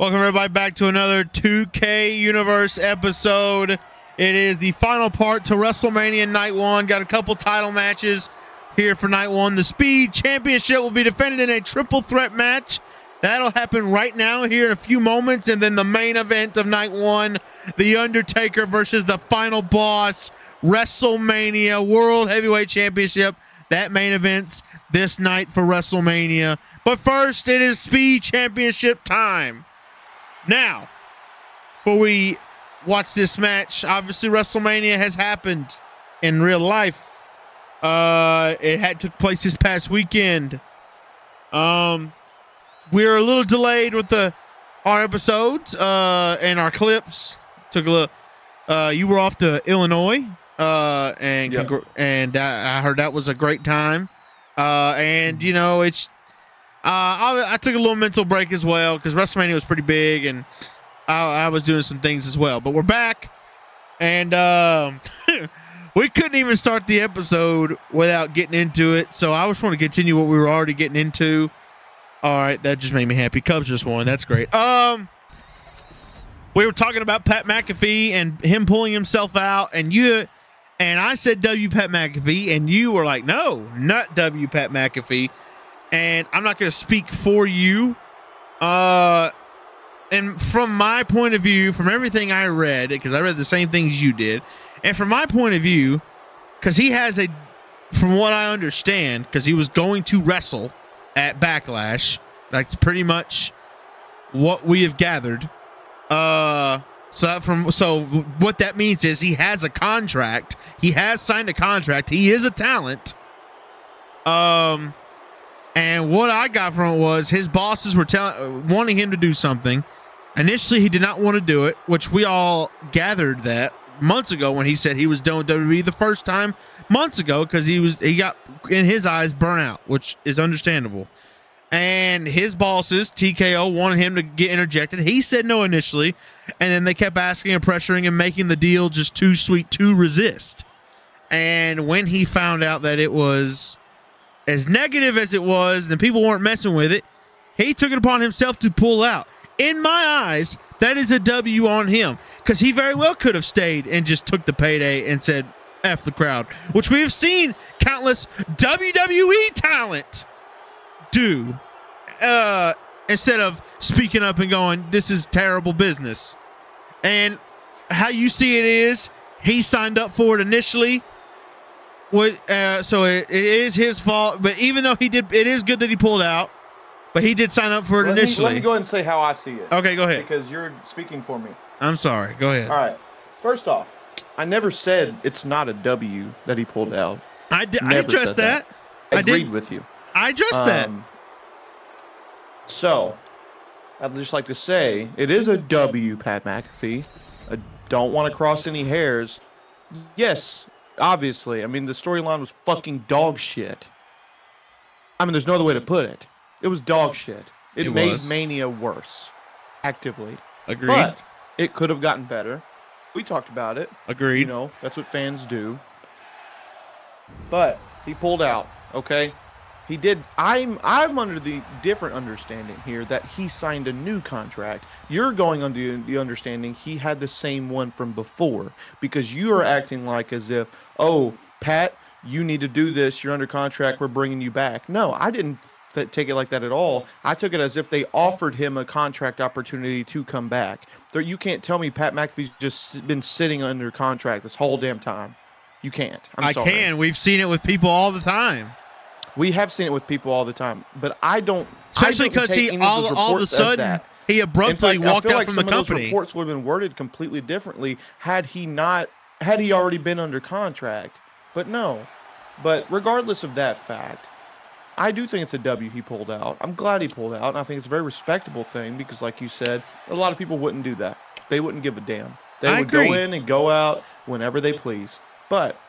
Welcome everybody back to another 2K Universe episode. It is the final part to Wrestlemania Night 1. Got a couple title matches here for Night 1. The Speed Championship will be defended in a triple threat match. That'll happen right now here in a few moments. And then the main event of Night 1, The Undertaker versus the final boss, Wrestlemania World Heavyweight Championship. That main event's this night for Wrestlemania. But first, it is Speed Championship time. Now, before we watch this match, obviously WrestleMania has happened in real life. It took place this past weekend. We're a little delayed with our episodes and our clips. Took a little. You were off to Illinois, and Yep. I heard that was a great time. And you know it's. I took a little mental break as well because WrestleMania was pretty big, and I was doing some things as well. But we're back, and we couldn't even start the episode without getting into it. So I just want to continue what we were already getting into. All right, that just made me happy. Cubs just won. That's great. We were talking about Pat McAfee and him pulling himself out, and I said W. Pat McAfee, and you were like, no, not W. Pat McAfee. And I'm not going to speak for you. And from my point of view, from everything I read, because I read the same things you did, and from my point of view, because he has from what I understand, because he was going to wrestle at Backlash, that's pretty much what we have gathered. So what that means is he has a contract. He has signed a contract. He is a talent. And what I got from it was his bosses were wanting him to do something. Initially, he did not want to do it, which we all gathered that months ago when he said he was done with WWE the first time months ago because he got, in his eyes, burnt out, which is understandable. And his bosses, TKO, wanted him to get interjected. He said no initially, and then they kept asking and pressuring and making the deal just too sweet to resist. And when he found out that it was as negative as it was, and people weren't messing with it, he took it upon himself to pull out. In my eyes, that is a W on him, because he very well could have stayed and just took the payday and said, F the crowd, which we have seen countless WWE talent do, instead of speaking up and going, this is terrible business. And how you see it is, he signed up for it initially. So it is his fault, but even though he did, it is good that he pulled out, but he did sign up for it initially. Let me go ahead and say how I see it. Okay, go ahead. Because you're speaking for me. I'm sorry. Go ahead. All right. First off, I never said it's not a W that he pulled out. I addressed that. I agreed with you. I addressed that. So, I'd just like to say, it is a W, Pat McAfee. I don't want to cross any hairs. Yes, obviously. I mean, the storyline was fucking dog shit. I mean, there's no other way to put it. It was dog shit. It made Mania worse. Actively. Agreed. But it could have gotten better. We talked about it. Agreed. You know, that's what fans do. But he pulled out, okay? He did. I'm under the different understanding here that he signed a new contract. You're going under the understanding he had the same one from before, because you are acting like as if, oh, Pat, you need to do this. You're under contract. We're bringing you back. No, I didn't take it like that at all. I took it as if they offered him a contract opportunity to come back. You can't tell me Pat McAfee's just been sitting under contract this whole damn time. You can't. I'm sorry. I can. We've seen it with people all the time. We have seen it with people all the time, but I don't. Especially because he all of a sudden he abruptly walked out from the company. Those reports would have been worded completely differently had he already been under contract. But no. But regardless of that fact, I do think it's a W he pulled out. I'm glad he pulled out, and I think it's a very respectable thing because, like you said, a lot of people wouldn't do that. They wouldn't give a damn. They would go in and go out whenever they please. But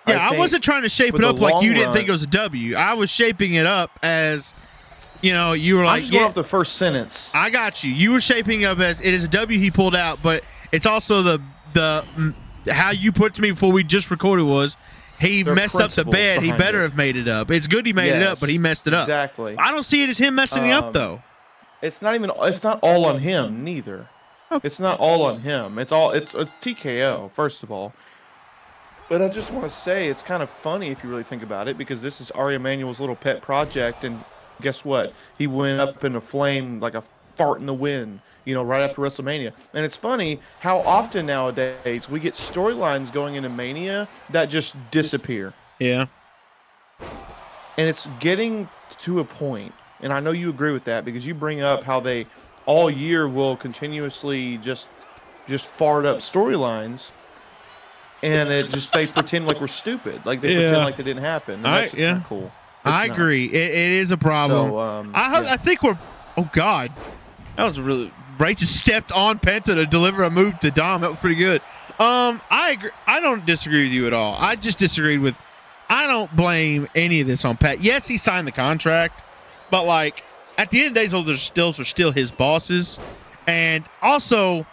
yeah, I wasn't trying to shape it up like you didn't think it was a W. I was shaping it up as, you know, you were like, I'm just going off the first sentence. I got you. You were shaping it up as it is a W he pulled out, but it's also the how you put it to me before we just recorded was he messed up the bed. He better have made it up. It's good he made it up, but he messed it up. Exactly. I don't see it as him messing it up though. it's not all on him neither. It's not all on him. It's TKO first of all. But I just want to say it's kind of funny if you really think about it, because this is Ari Emanuel's little pet project, and guess what? He went up in a flame like a fart in the wind, right after WrestleMania. And it's funny how often nowadays we get storylines going into Mania that just disappear. Yeah. And it's getting to a point, and I know you agree with that, because you bring up how they all year will continuously just fart up storylines. And they pretend like we're stupid, like they pretend like they didn't happen. And that's not cool. I agree. It is a problem. So, I think we're. Oh God, that was really. Ray just stepped on Penta to deliver a move to Dom. That was pretty good. I agree. I don't disagree with you at all. I just disagreed with. I don't blame any of this on Pat. Yes, he signed the contract, but like at the end of the day, those are still his bosses, and also,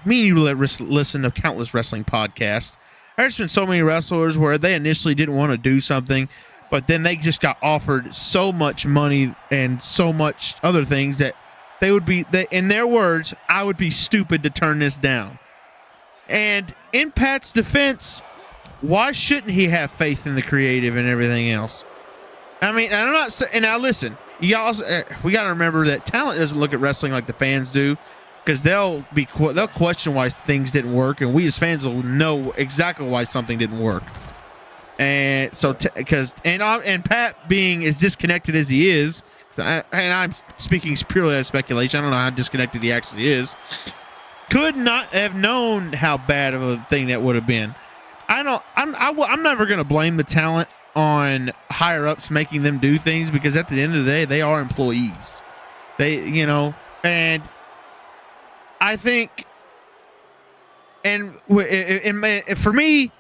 Me and you listen to countless wrestling podcasts. There's been so many wrestlers where they initially didn't want to do something, but then they just got offered so much money and so much other things that they would be, in their words, I would be stupid to turn this down. And in Pat's defense, why shouldn't he have faith in the creative and everything else? I mean, I'm not saying, and now listen, we got to remember that talent doesn't look at wrestling like the fans do. Because they'll question why things didn't work, and we as fans will know exactly why something didn't work. And so, and Pat being as disconnected as he is, and I'm speaking purely as speculation. I don't know how disconnected he actually is. Could not have known how bad of a thing that would have been. I'm never going to blame the talent on higher ups making them do things, because at the end of the day, they are employees. And I think, and for me,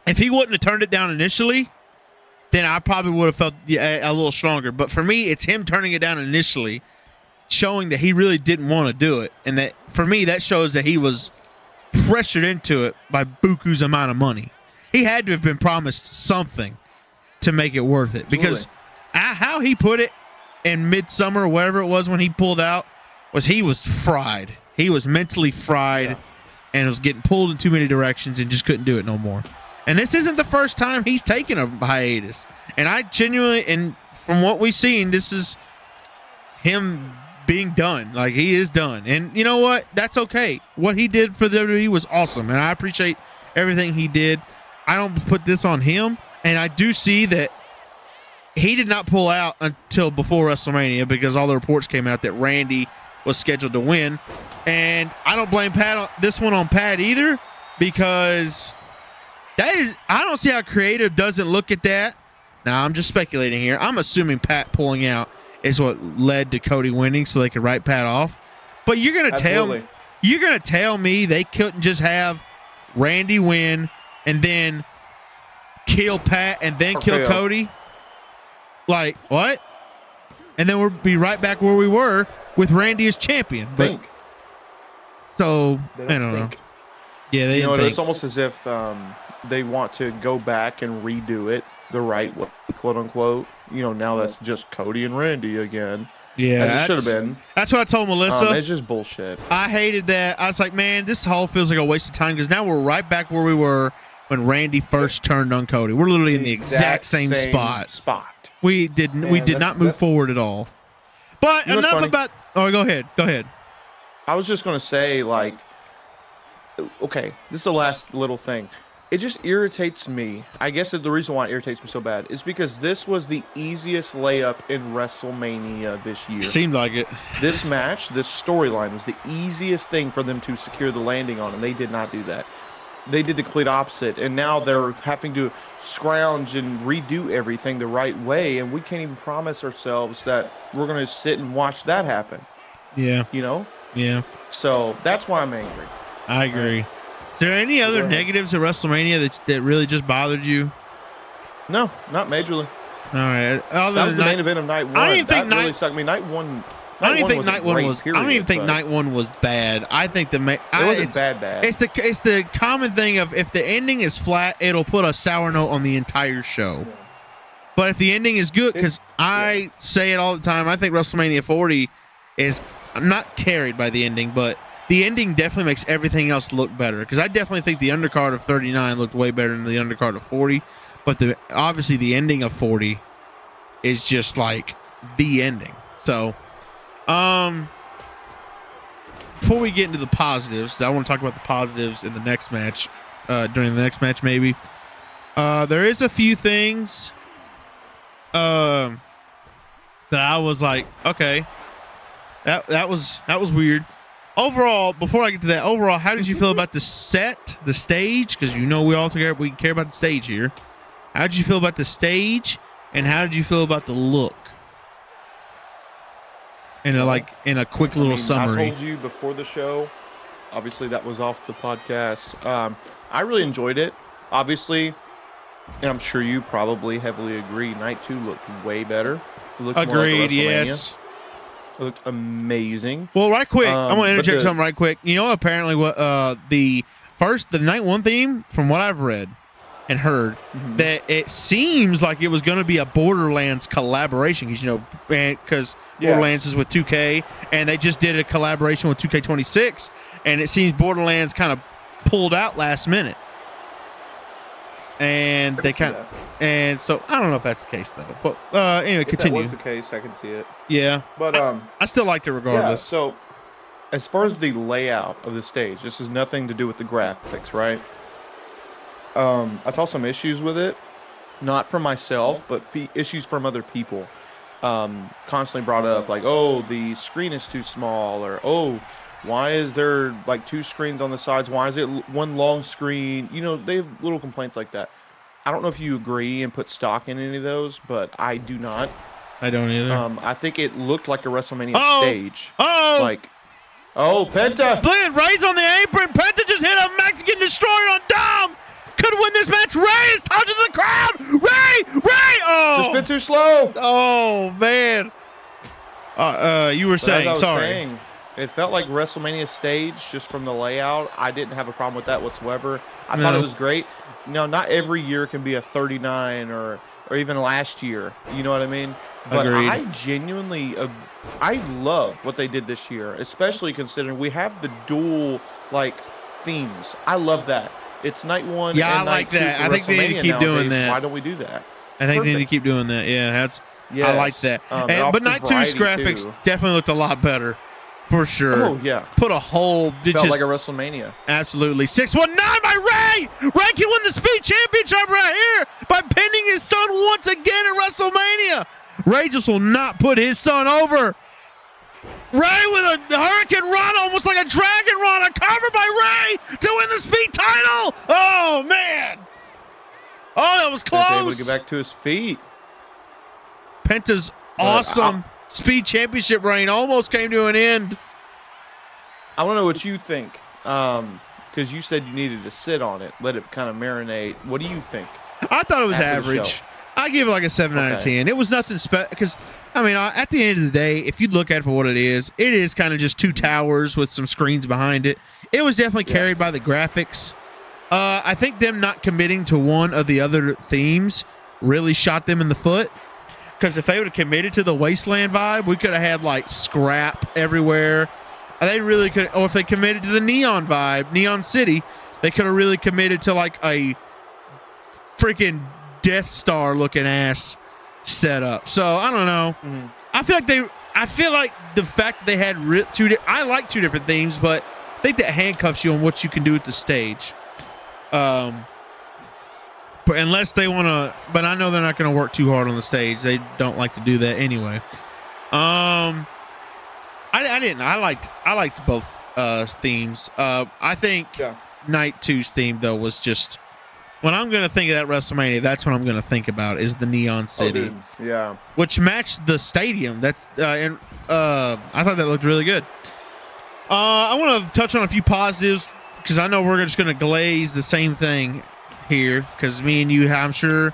if he wouldn't have turned it down initially, then I probably would have felt a little stronger. But for me, it's him turning it down initially, showing that he really didn't want to do it. And that, for me, that shows that he was pressured into it by buku's amount of money. He had to have been promised something to make it worth it. Because how he put it in midsummer, or whatever it was when he pulled out, was he was fried. He was mentally fried and was getting pulled in too many directions and just couldn't do it no more. And this isn't the first time he's taken a hiatus. And I genuinely, and from what we've seen, this is him being done. Like, he is done. And you know what? That's okay. What he did for the WWE was awesome, and I appreciate everything he did. I don't put this on him, and I do see that he did not pull out until before WrestleMania, because all the reports came out that Randy was scheduled to win. And I don't blame this one on Pat either, because I don't see how creative doesn't look at that. Now, I'm just speculating here. I'm assuming Pat pulling out is what led to Cody winning so they could write Pat off. But you're gonna tell me they couldn't just have Randy win and then kill Pat and then kill Cody? Like, what? And then we'll be right back where we were with Randy as champion. So, I don't know. Yeah, they didn't think. It's almost as if they want to go back and redo it the right way, quote unquote. Now that's just Cody and Randy again. Yeah, as it should have been. That's what I told Melissa. It's just bullshit. I hated that. I was like, man, this whole feels like a waste of time, because now we're right back where we were when Randy first turned on Cody. We're literally in the exact same spot. We did not move forward at all. But enough about. Oh, go ahead. I was just gonna say, like, okay, this is the last little thing. It just irritates me. I guess the reason why it irritates me so bad is because this was the easiest layup in WrestleMania this year. Seemed like it. This match, this storyline was the easiest thing for them to secure the landing on, and they did not do that. They did the complete opposite, and now they're having to scrounge and redo everything the right way, and we can't even promise ourselves that we're going to sit and watch that happen. Yeah. Yeah. So that's why I'm angry. I agree. Is there any other negatives at WrestleMania that really just bothered you? No, not majorly. All right. That was the main event of night one. I don't even think really sucked me. Night one. I don't even think night one was bad. I think it wasn't bad. It's the common thing of, if the ending is flat, it'll put a sour note on the entire show. But if the ending is good, because I say it all the time, I think WrestleMania 40 is not carried by the ending, but the ending definitely makes everything else look better. Because I definitely think the undercard of 39 looked way better than the undercard of 40. But obviously the ending of 40 is just like the ending. So, before we get into the positives, I want to talk about the positives in the next match, during the next match maybe. There is a few things that I was like, okay, that was weird. Overall, before I get to that, how did you feel about the set, the stage? Because we care about the stage here. How did you feel about the stage, and how did you feel about the look? In a quick little summary. I told you before the show. Obviously, that was off the podcast. I really enjoyed it. Obviously, and I'm sure you probably heavily agree. Night 2 looked way better. It looked Agreed. More like a WrestleMania. Yes. It looked amazing. Well, right quick, I want to interject something right quick. Apparently, what the Night 1 theme, from what I've read and heard, that it seems like it was going to be a Borderlands collaboration. Because Borderlands is with 2K, and they just did a collaboration with 2K26, and it seems Borderlands kind of pulled out last minute. And so I don't know if that's the case though. But anyway, continue. If that was the case, I can see it. Yeah, but I still liked it regardless. Yeah, so as far as the layout of the stage, this has nothing to do with the graphics, right? I saw some issues with it, not from myself, but issues from other people. Constantly brought up like, oh, the screen is too small, or oh, why is there like 2 screens on the sides? Why is it one long screen? They have little complaints like that. I don't know if you agree and put stock in any of those, but I do not. I don't either. I think it looked like a WrestleMania stage. Penta! Glenn, Ray's on the apron. Penta just hit a Mexican Destroyer on Dom. Could win this match. Ray is talking to the crowd. Ray! Oh! Just been too slow. Oh, man. You were saying, sorry. It felt like WrestleMania stage just from the layout. I didn't have a problem with that whatsoever. I thought it was great. Not every year can be a 39 or even last year. You know what I mean? But Agreed. I genuinely, I love what they did this year, especially considering we have the dual themes. I love that. It's night 1. Yeah, and I like night 2 that. for I think they need to keep nowadays. doing that. Why don't we do that? I think they need to keep doing that. Yeah, Yes. I like that. But Night 2's graphics definitely looked a lot better, for sure. Oh, yeah. Put a whole... Felt like a WrestleMania. Absolutely. 619 by Ray! Ray can win the Speed Championship right here by pinning his son once again at WrestleMania. Ray just will not put his son over. Ray with a Hurricane Run, almost like a Dragon Run, a cover by Ray to win the Speed title. Oh, man. Oh, that was close. Able to get back to his feet. Penta's awesome Speed Championship reign almost came to an end. I want to know what you think, because you said you needed to sit on it, let it kind of marinate. What do you think? I thought it was average. I give it like a 7 out of 10. It was nothing special because, at the end of the day, if you look at it for what it is kind of just 2 towers with some screens behind it. It was definitely carried by the graphics. I think them not committing to one of the other themes really shot them in the foot. Because if they would have committed to the Wasteland vibe, we could have had scrap everywhere. They really could, or if they committed to the Neon vibe, Neon City, they could have really committed to a freaking Death Star looking ass setup. So I don't know. Mm-hmm. I feel like the fact that they had I like 2 different themes, but I think that handcuffs you on what you can do at the stage. But unless they want to, but I know they're not going to work too hard on the stage. They don't like to do that anyway. I didn't. I liked both themes. I think Night 2's theme though was just, when I'm going to think of that WrestleMania, that's what I'm going to think about is the Neon City. Oh, yeah. Which matched the stadium. That's I thought that looked really good. I want to touch on a few positives because I know we're just going to glaze the same thing here because me and you, I'm sure,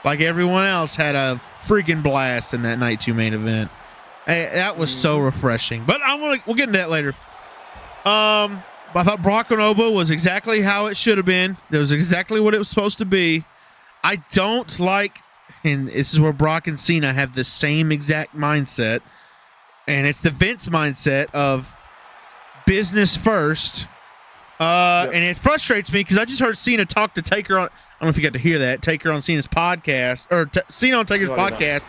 like everyone else, had a freaking blast in that Night 2 main event. That was so refreshing. But we'll get into that later. I thought Brock and Oba was exactly how it should have been. It was exactly what it was supposed to be. I don't like and this is where Brock and Cena have the same exact mindset, and it's the Vince mindset of business first. And it frustrates me because I just heard Cena talk to Taker on, I don't know if you got to hear that, Taker on Cena's podcast, or Cena on Taker's podcast.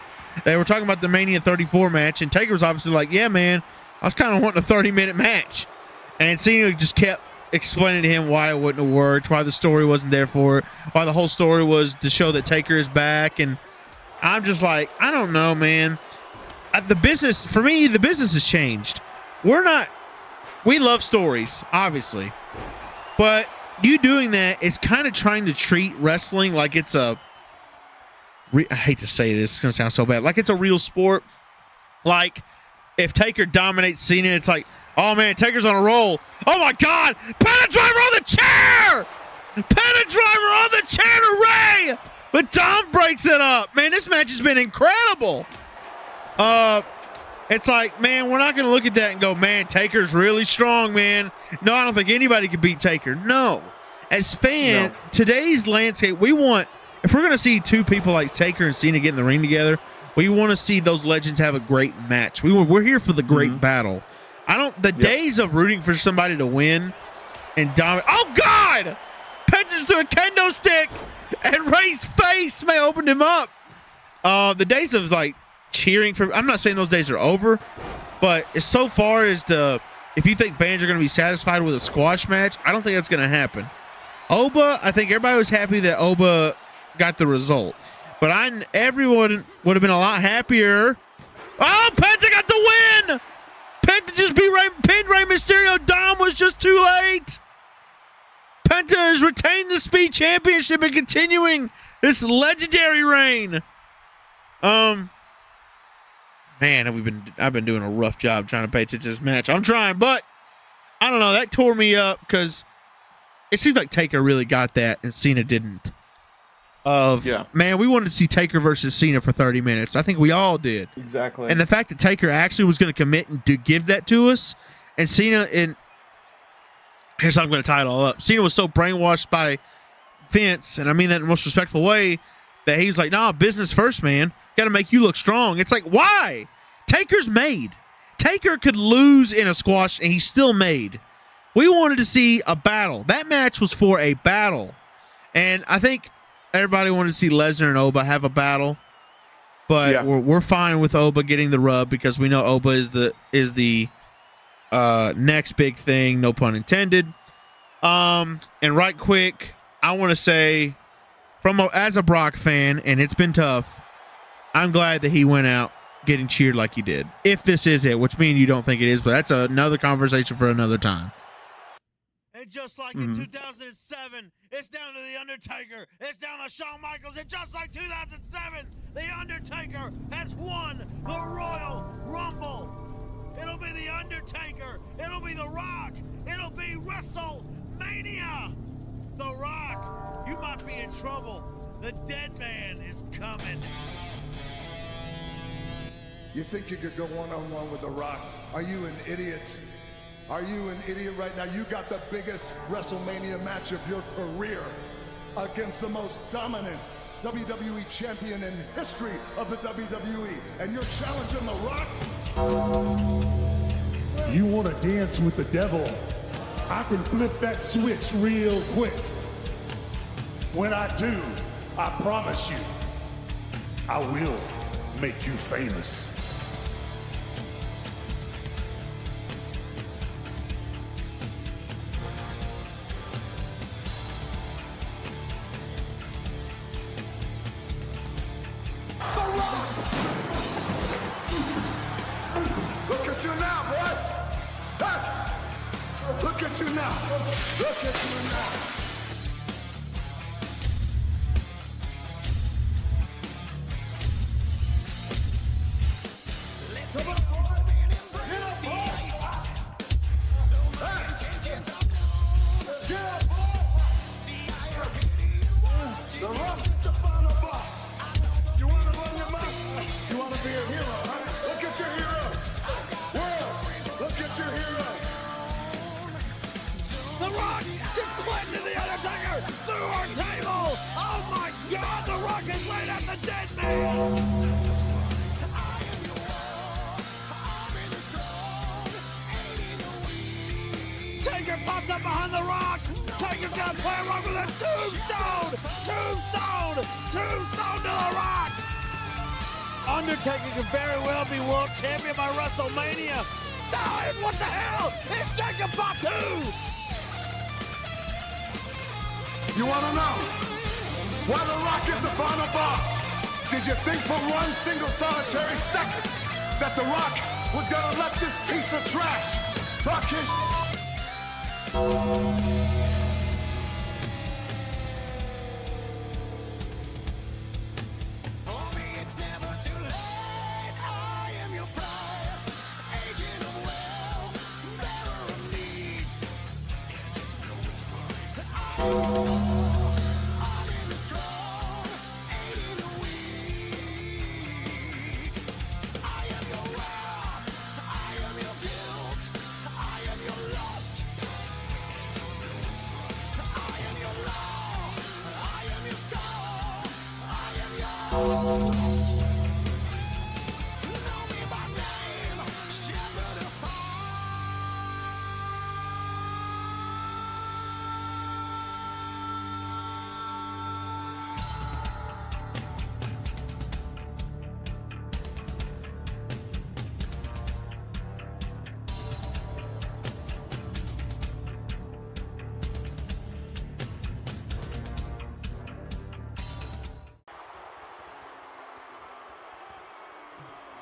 They were talking about the Mania 34 match, and Taker was obviously like, yeah, man, I was kind of wanting a 30-minute match. And Cena just kept explaining to him why it wouldn't have worked, why the story wasn't there for it, why the whole story was to show that Taker is back. And I'm just like, I don't know, man. The business, for me, the business has changed. We love stories, obviously. But you doing that is kind of trying to treat wrestling like it's I hate to say this, it's going to sound so bad, like it's a real sport. Like, if Taker dominates Cena, it's like, oh, man, Taker's on a roll. Oh, my God. Pennant driver on the chair. Pennant driver on the chair to Ray. But Dom breaks it up. Man, this match has been incredible. It's like, man, we're not going to look at that and go, man, Taker's really strong, man. No, I don't think anybody can beat Taker. No. As fans, today's landscape, we want, if we're going to see two people like Taker and Cena get in the ring together, we want to see those legends have a great match. We're here for the great battle. Days of rooting for somebody to win and dominate. Oh, God! Penta's through a kendo stick, and Ray's face may open him up. The days of, like, cheering for, I'm not saying those days are over, but as so far as if you think fans are going to be satisfied with a squash match, I don't think that's going to happen. Oba, I think everybody was happy that Oba got the result, but everyone would have been a lot happier. Oh, Penta got the win! Penta just pinned Rey Mysterio. Dom was just too late. Penta has retained the Speed Championship and continuing this legendary reign. Man, I've been doing a rough job trying to pay attention to this match. I'm trying, but I don't know. That tore me up because it seems like Taker really got that and Cena didn't. Man, we wanted to see Taker versus Cena for 30 minutes. I think we all did. Exactly. And the fact that Taker actually was going to commit and to give that to us, and Cena, here's how I'm going to tie it all up. Cena was so brainwashed by Vince, and I mean that in the most respectful way, that he's like, nah, business first, man. Got to make you look strong. It's like, why? Taker's made. Taker could lose in a squash, and he's still made. We wanted to see a battle. That match was for a battle. And I think everybody wanted to see Lesnar and Oba have a battle. But we're fine with Oba getting the rub because we know Oba is the next big thing, no pun intended. And right quick, I want to say, as a Brock fan, and it's been tough, I'm glad that he went out getting cheered like he did. If this is it, which me and you don't think it is, but that's another conversation for another time. And just like in 2007, it's down to The Undertaker. It's down to Shawn Michaels. And just like 2007, The Undertaker has won the Royal Rumble. It'll be The Undertaker. It'll be The Rock. It'll be Wrestlemania. The Rock, you might be in trouble. The dead man is coming. You think you could go one-on-one with The Rock? Are you an idiot? Are you an idiot right now? You got the biggest WrestleMania match of your career against the most dominant WWE champion in history of the WWE, and you're challenging The Rock? You want to dance with the devil? I can flip that switch real quick. When I do, I promise you, I will make you famous. Look at you now, boy! Hey! Look at you now! Look at you now! Come on, boy! Get up, boy! Hey! Get up, boy! The Rock is the final boss! You want to run your mouth? You want to be a hero, huh? Look at your hero! World, look at your hero! The Rock just planted The Undertaker through our table. Oh my God, The Rock has laid out the dead man. Taker pops up behind the Rock. Taker's gonna play around with a tombstone. Tombstone. Tombstone to the Rock. Undertaker could very well be world champion by WrestleMania. No, what the hell? It's Jacob Fatu. You want to know why The Rock is the final boss? Did you think for one single solitary second that The Rock was going to let this piece of trash talk his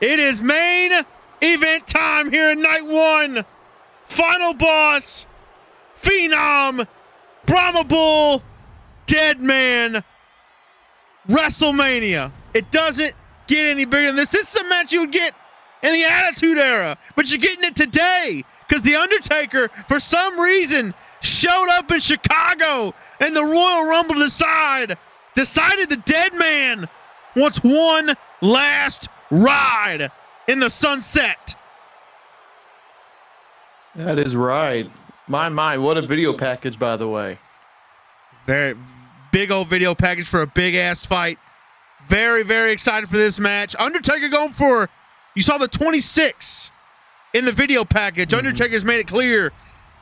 It is main event time here in night one. Final boss, Phenom, Brahma Bull, Dead Man, WrestleMania. It doesn't get any bigger than this. This is a match you would get in the Attitude Era, but you're getting it today because The Undertaker, for some reason, showed up in Chicago and the Royal Rumble decided the Dead Man wants one last ride in the sunset. That is right. My, what a video package, by the way. Very big old video package for a big ass fight. Very, very excited for this match. Undertaker going for, you saw the 26 in the video package. Undertaker's made it clear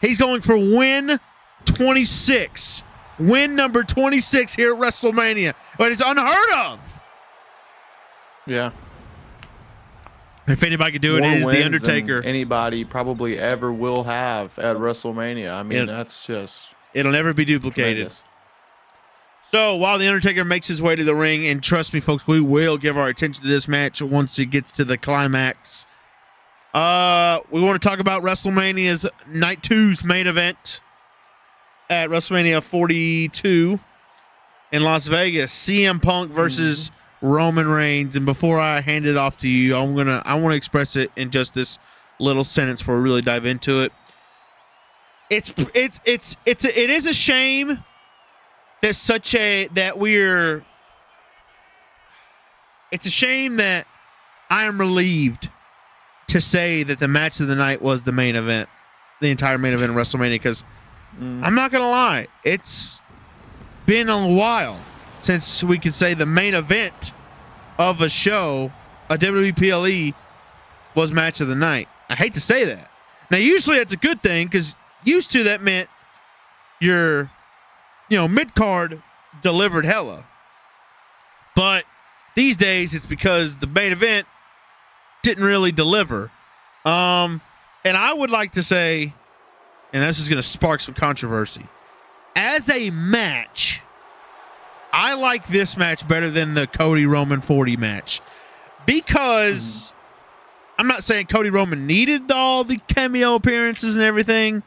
he's going for win 26. Win number 26 here at WrestleMania. But it's unheard of. Yeah. If anybody could do it, More it is The wins Undertaker. than anybody probably ever will have at WrestleMania. I mean, that's just... It'll never be duplicated. tremendous. So while The Undertaker makes his way to the ring, and trust me, folks, we will give our attention to this match once it gets to the climax. We want to talk about WrestleMania's Night 2's main event at WrestleMania 42 in Las Vegas. CM Punk versus Roman Reigns. And before I hand it off to you, I want to express it in just this little sentence before we really dive into it. It is a shame that it's a shame that I am relieved to say that the match of the night was the main event, the entire main event of WrestleMania, because I'm not going to lie, it's been a while since we could say the main event of a show, a WWE PLE, was match of the night. I hate to say that. Now, usually that's a good thing, because used to that meant your, mid-card delivered hella. But these days, it's because the main event didn't really deliver. And I would like to say, and this is going to spark some controversy, as a match, I like this match better than the Cody Roman 40 match, because I'm not saying Cody Roman needed all the cameo appearances and everything,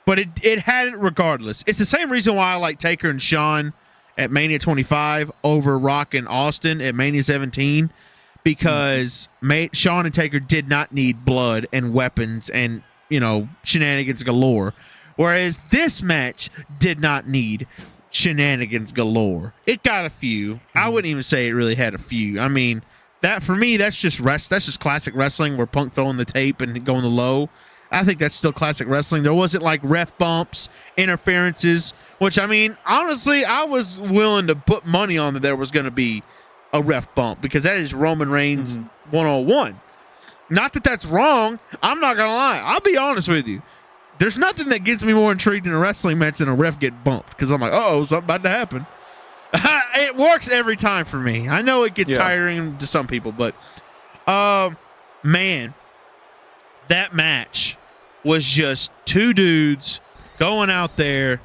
but it had it regardless. It's the same reason why I like Taker and Shawn at Mania 25 over Rock and Austin at Mania 17, because Shawn and Taker did not need blood and weapons and, shenanigans galore. Whereas this match did not need shenanigans galore. It got a few. I wouldn't even say it really had a few. I mean, that for me, that's just classic wrestling where Punk throwing the tape and going the low. I think that's still classic wrestling. There wasn't like ref bumps, interferences, which, I mean, honestly, I was willing to put money on that there was going to be a ref bump because that is Roman Reigns 101. Not that that's wrong. I'm not going to lie. I'll be honest with you. There's nothing that gets me more intrigued in a wrestling match than a ref get bumped because I'm like, oh, something about to happen. It works every time for me. I know it gets tiring to some people, but man, that match was just two dudes going out there,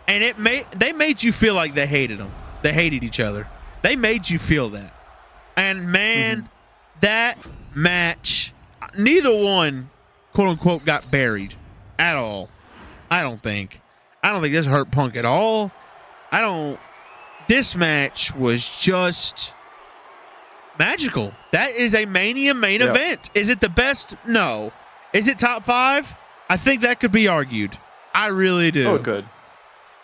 and they made you feel like they hated them. They hated each other. They made you feel that. And man, that match, neither one, quote unquote, got buried at all. I don't think this hurt Punk at all. This match was just magical. That is a Mania main event. Is it the best? No. Is it top 5? I think that could be argued. I really do. Oh, good.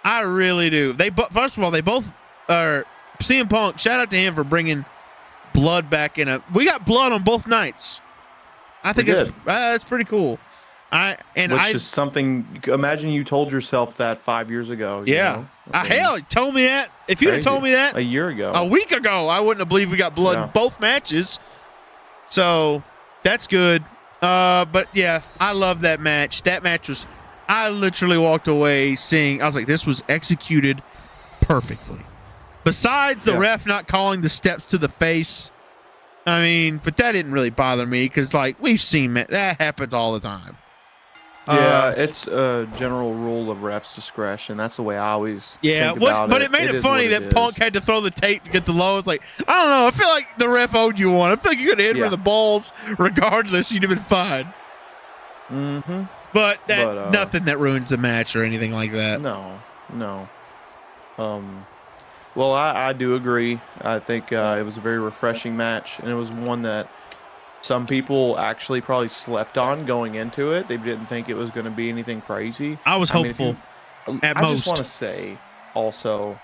I really do. First of all, they both are CM Punk. Shout out to him for bringing blood back in. We got blood on both nights. I think that's pretty cool. Which is something. Imagine you told yourself that 5 years ago. Yeah. Hell, told me that. If you'd have told me that a year ago, a week ago, I wouldn't have believed we got blood in both matches. So that's good. But yeah, I love that match. That match was. I literally walked away I was like, this was executed perfectly. Besides the ref not calling the steps to the face. I mean, but that didn't really bother me because, like, we've seen that happens all the time. Yeah, it's a general rule of refs' discretion. That's the way I always think about but it. It made it funny that Punk had to throw the tape to get the low. It's like, I don't know. I feel like the ref owed you one. I feel like you could have hit her in the balls regardless. You'd have been fine. Mm-hmm. But nothing that ruins the match or anything like that. No. Well, I do agree. I think it was a very refreshing match, and it was one that some people actually probably slept on going into it. They didn't think it was going to be anything crazy. I was hopeful at most. I just want to say also,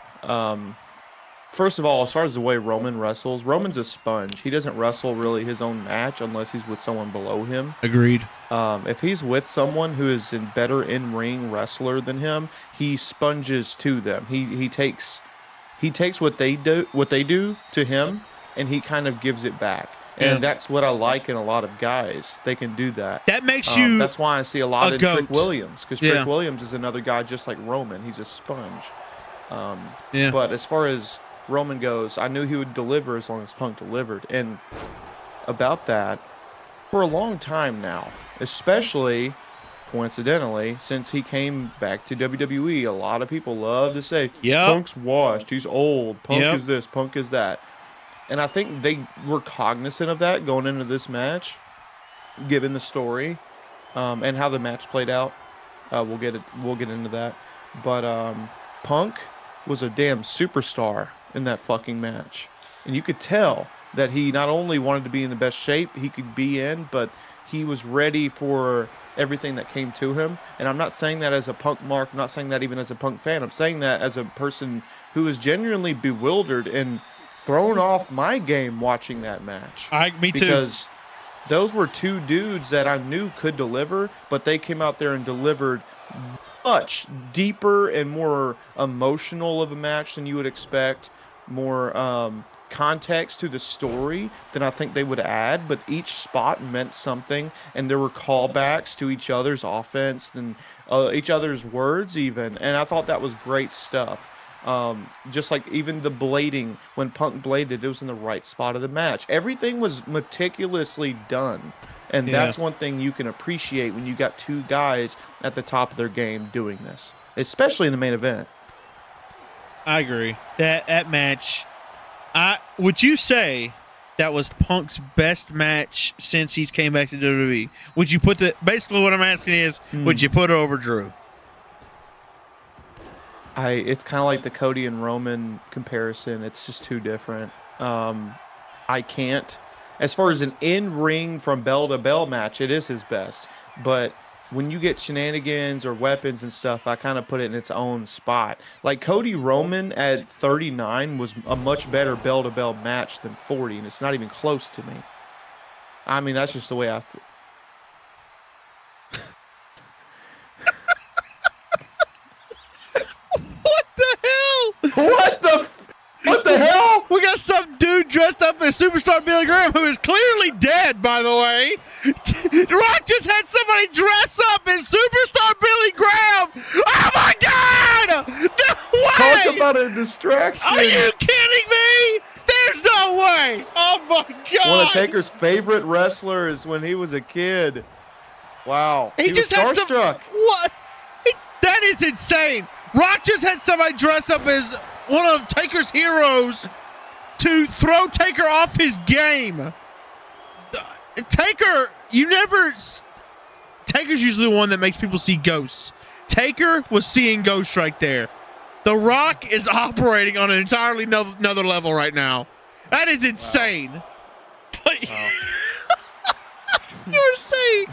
first of all, as far as the way Roman wrestles, Roman's a sponge. He doesn't wrestle really his own match unless he's with someone below him. Agreed. If he's with someone who is a better in-ring wrestler than him, he sponges to them. He takes what they do to him, and he kind of gives it back. And that's what I like in a lot of guys. They can do that. That makes you. That's why I see a lot of goat. Trick Williams, because Trick Williams is another guy just like Roman. He's a sponge. But as far as Roman goes, I knew he would deliver as long as Punk delivered. And about that, for a long time now, especially coincidentally, since he came back to WWE, a lot of people love to say, Punk's washed, he's old, Punk is this, Punk is that. And I think they were cognizant of that going into this match, given the story, and how the match played out. We'll get into that. But Punk was a damn superstar in that fucking match. And you could tell that he not only wanted to be in the best shape he could be in, but he was ready for everything that came to him. And I'm not saying that as a Punk mark. I'm not saying that even as a Punk fan. I'm saying that as a person who is genuinely bewildered and thrown off my game watching that match. Me too. Because those were two dudes that I knew could deliver, but they came out there and delivered much deeper and more emotional of a match than you would expect. More context to the story than I think they would add, but each spot meant something, and there were callbacks to each other's offense and each other's words even, and I thought that was great stuff. Just like even the blading, when Punk bladed, it was in the right spot of the match. Everything was meticulously done, and that's one thing you can appreciate when you got two guys at the top of their game doing this, especially in the main event. I agree. That match, would you say that was Punk's best match since he's came back to WWE? Would you put basically what I'm asking is, would you put it over Drew? It's kind of like the Cody and Roman comparison. It's just too different. I can't. As far as an in-ring from bell to bell match, it is his best. But when you get shenanigans or weapons and stuff, I kind of put it in its own spot. Like Cody Roman at 39 was a much better bell to bell match than 40, and it's not even close to me. I mean, that's just the way I feel. What the hell? What the hell? We got some dude dude dressed up as Superstar Billy Graham, who is clearly dead, by the way. Rock just had somebody dress up as Superstar Billy Graham. Oh my God! No way! Talk about a distraction. Are you kidding me? There's no way! Oh my God! One of Taker's favorite wrestlers when he was a kid. Wow. He was just had some. starstruck. What? That is insane. Rock just had somebody dress up as one of Taker's heroes to throw Taker off his game. Taker, Taker's usually the one that makes people see ghosts. Taker was seeing ghosts right there. The Rock is operating on an entirely another level right now. That is insane. Wow. You were saying.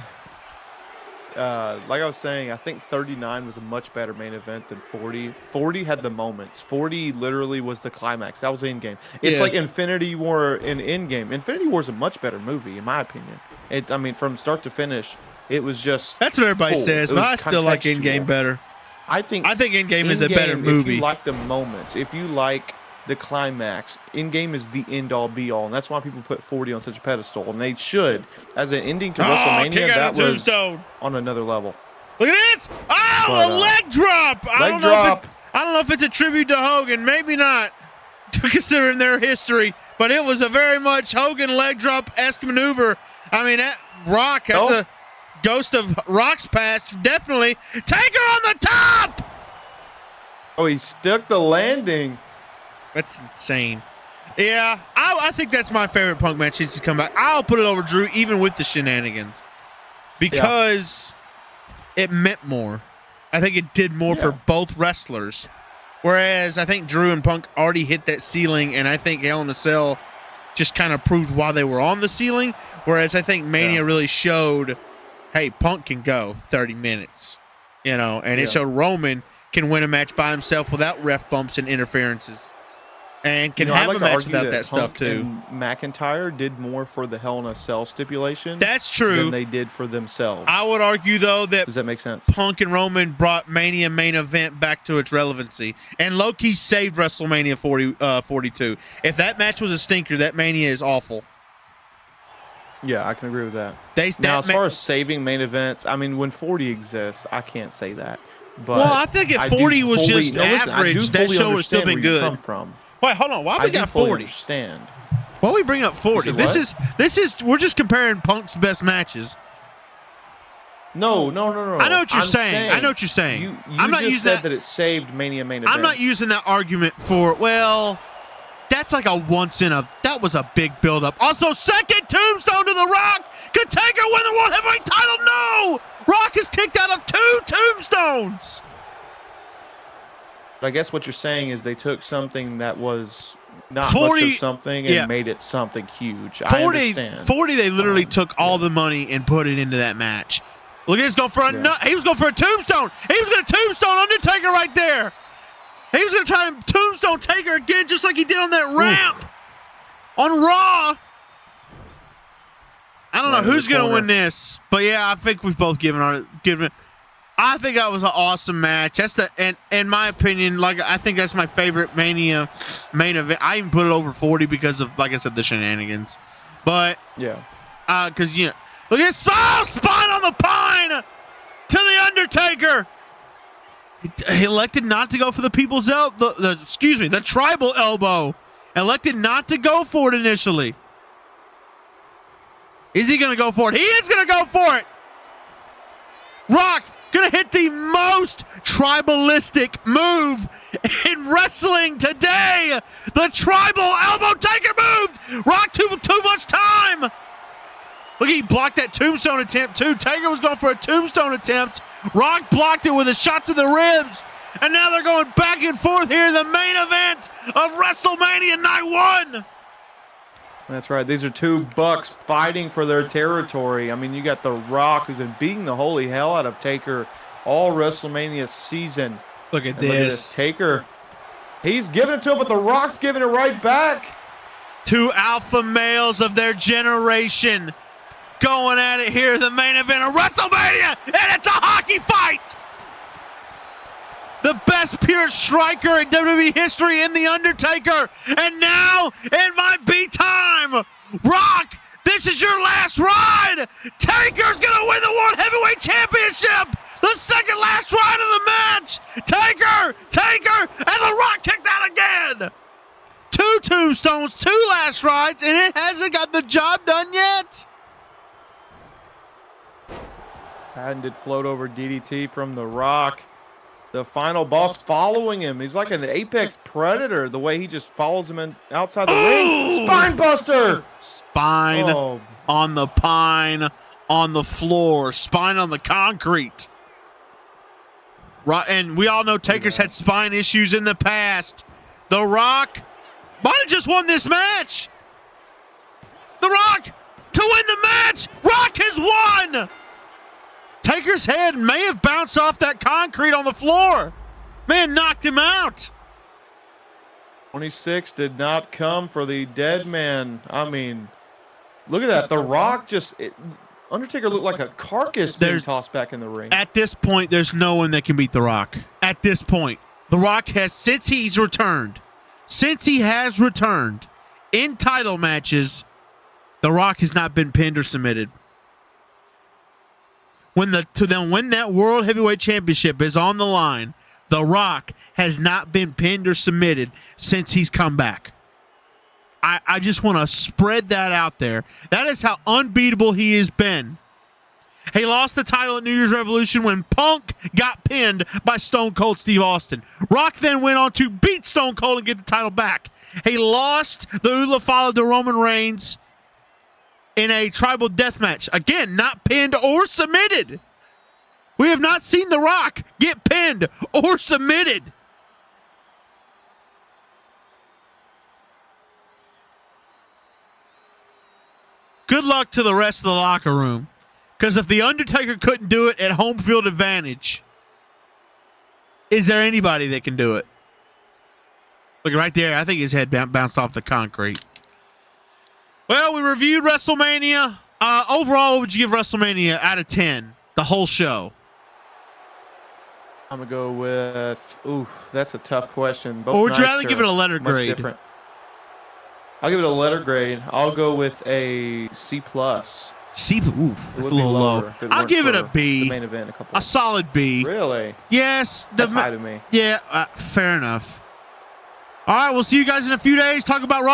Like I was saying, I think 39 was a much better main event than 40. 40 had the moments. 40 literally was the climax. That was in-game. It's like Infinity War in in-game. Infinity War is a much better movie, in my opinion. I mean, from start to finish, it was just That's what everybody full. says, but I still like in-game better. I think in-game is a better movie. If you like the moments, if you like the climax, in-game is the end-all be-all, and that's why people put 40 on such a pedestal, and they should. As an ending to WrestleMania, that was on another level. Look at this! Oh, a leg drop! I don't know if it's a tribute to Hogan. Maybe not, considering their history, but it was a very much Hogan leg drop-esque maneuver. I mean, that Rock, that's a ghost of Rock's past, definitely. Taker on the top! Oh, he stuck the landing. That's insane. Yeah, I think that's my favorite Punk match since he's come back. I'll put it over Drew, even with the shenanigans, because it meant more. I think it did more for both wrestlers. Whereas I think Drew and Punk already hit that ceiling, and I think Hell in a Cell just kind of proved why they were on the ceiling. Whereas I think Mania really showed, hey, Punk can go 30 minutes, and it showed Roman can win a match by himself without ref bumps and interferences. And can have a match without that stuff, too. And McIntyre did more for the Hell in a Cell stipulation. That's true. Than they did for themselves. I would argue, though, that does that make sense? Punk and Roman brought Mania main event back to its relevancy. And low-key saved WrestleMania 42. If that match was a stinker, that Mania is awful. Yeah, I can agree with that. Now, as far as saving main events, I mean, when 40 exists, I can't say that. But well, I think if 40 was just average, that show would still been good. Come from. Wait, hold on. Why we got 40? Understand. Why we bring up 40? This is we're just comparing Punk's best matches. No. I know what you're saying. I know what you're saying. You I'm not just using said that it saved Mania main event. I'm not using that argument for, well, that's like that was a big build-up. Also, second tombstone to The Rock. Could Taker win the World Heavyweight title? No! Rock is kicked out of 2 tombstones. But I guess what you're saying is they took something that was not much of something and made it something huge. 40, I understand. 40, they literally took all the money and put it into that match. Look at this, he was going for a tombstone. He was going to tombstone Undertaker right there. He was going to try to tombstone Taker again, just like he did on that ramp on Raw. I don't know who's going to win this, but yeah, I think we've both given it. I think that was an awesome match. That's in my opinion, I think that's my favorite Mania main event. I even put it over 40 because of, like I said, the shenanigans. But because look at this spine on the pine to the Undertaker. He elected not to go for the people's the tribal elbow. Elected not to go for it initially. Is he going to go for it? He is going to go for it. Rock going to hit the most tribalistic move in wrestling today. The tribal elbow. Taker moved. Rock too much time. Look, he blocked that tombstone attempt too. Taker was going for a tombstone attempt. Rock blocked it with a shot to the ribs. And now they're going back and forth here in the main event of WrestleMania Night 1. That's right. These are 2 bucks fighting for their territory. I mean, you got The Rock, who's been beating the holy hell out of Taker all WrestleMania season. Look at this. Taker, he's giving it to him, but The Rock's giving it right back. 2 alpha males of their generation going at it here in the main event of WrestleMania, and it's a hockey fight. The best pure striker in WWE history in The Undertaker. And now, in my BT Rock, this is your last ride. Taker's going to win the World Heavyweight Championship. The second last ride of the match. Taker, and The Rock kicked out again. 2 tombstones, 2 last rides, and it hasn't got the job done yet. Patented float over DDT from The Rock. The final boss following him. He's like an apex predator, the way he just follows him in outside the ring. Spine buster. Spine on the pine, on the floor, spine on the concrete. Right, and we all know Taker's had spine issues in the past. The Rock might have just won this match. The Rock to win the match. Rock has won. Taker's head may have bounced off that concrete on the floor. Man, knocked him out. 26 did not come for the dead man. I mean, look at that. The Rock Undertaker looked like a carcass being tossed back in the ring. At this point, there's no one that can beat The Rock. At this point, The Rock has, since he has returned in title matches, The Rock has not been pinned or submitted. When that World Heavyweight Championship is on the line, The Rock has not been pinned or submitted since he's come back. I just want to spread that out there. That is how unbeatable he has been. He lost the title at New Year's Revolution when Punk got pinned by Stone Cold Steve Austin. Rock then went on to beat Stone Cold and get the title back. He lost the Ula Fala to Roman Reigns in a tribal death match. Again, not pinned or submitted. We have not seen The Rock get pinned or submitted. Good luck to the rest of the locker room. Because if The Undertaker couldn't do it at home field advantage, is there anybody that can do it? Look right there. I think his head bounced off the concrete. Well, we reviewed WrestleMania. Overall, what would you give WrestleMania out of 10? The whole show. I'm going to go with, that's a tough question. Both Or would you nights rather are give it a letter much grade? different. I'll give it a letter grade. I'll go with a C+. C, oof, It it's a would be little lower low. if it I'll weren't give it a for B. The main event a couple. A solid B. Really? Yes. That's high to me. Yeah, fair enough. All right, we'll see you guys in a few days. Talk about Raw.